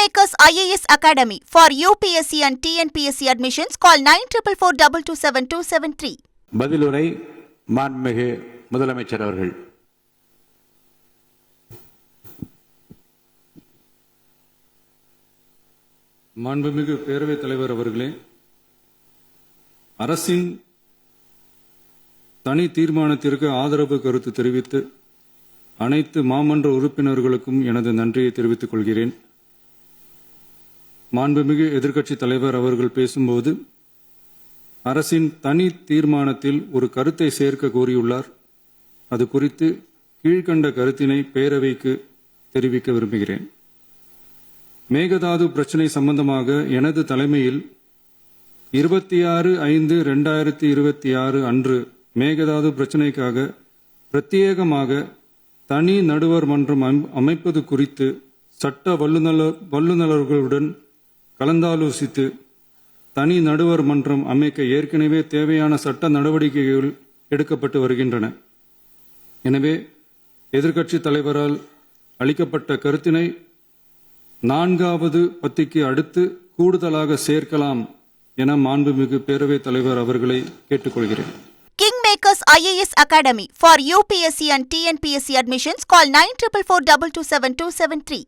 Kingmakers IAS Academy for UPSC and TNPSC admissions. Call 9442272273. பதிலுரை மாண்புமிகு முதலமைச்சர் அவர்கள். மாண்புமிகு பேரவைத் தலைவர் அவர்களே, அரசின் தனி தீர்மானத்திற்கு ஆதரவு கருத்து தெரிவித்து அனைத்து மாமன்ற உறுப்பினர்களுக்கும் எனது நன்றியை தெரிவித்துக் கொள்கிறேன். மாண்புமிகு எதிர்க்கட்சித் தலைவர் அவர்கள் பேசும்போது அரசின் தனி தீர்மானத்தில் ஒரு கருத்தை சேர்க்க கோரியுள்ளார். அது குறித்து கீழ்கண்ட கருத்தினை பேரவைக்கு தெரிவிக்க விரும்புகிறேன். மேகதாது பிரச்சினை சம்பந்தமாக எனது தலைமையில் 26/5/2026 அன்று மேகதாது பிரச்சினைக்காக பிரத்யேகமாக தனி நடுவர் மன்றம் அமைப்பது குறித்து சட்ட வல்லுநர்களுடன் கலந்தாலோசித்து தனி நடுவர் மன்றம் அமைக்க ஏற்கனவே தேவையான சட்ட நடவடிக்கைகள் எடுக்கப்பட்டு வருகின்றன. எனவே எதிர்க்கட்சித் தலைவரால் அளிக்கப்பட்ட கருத்தினை 4வது பத்திக்கு அடுத்து கூடுதலாக சேர்க்கலாம் என மாண்புமிகு பேரவைத் தலைவர் அவர்களை கேட்டுக்கொள்கிறேன். Kingmakers IAS Academy for UPSC and TNPSC admissions. Call 9442272273.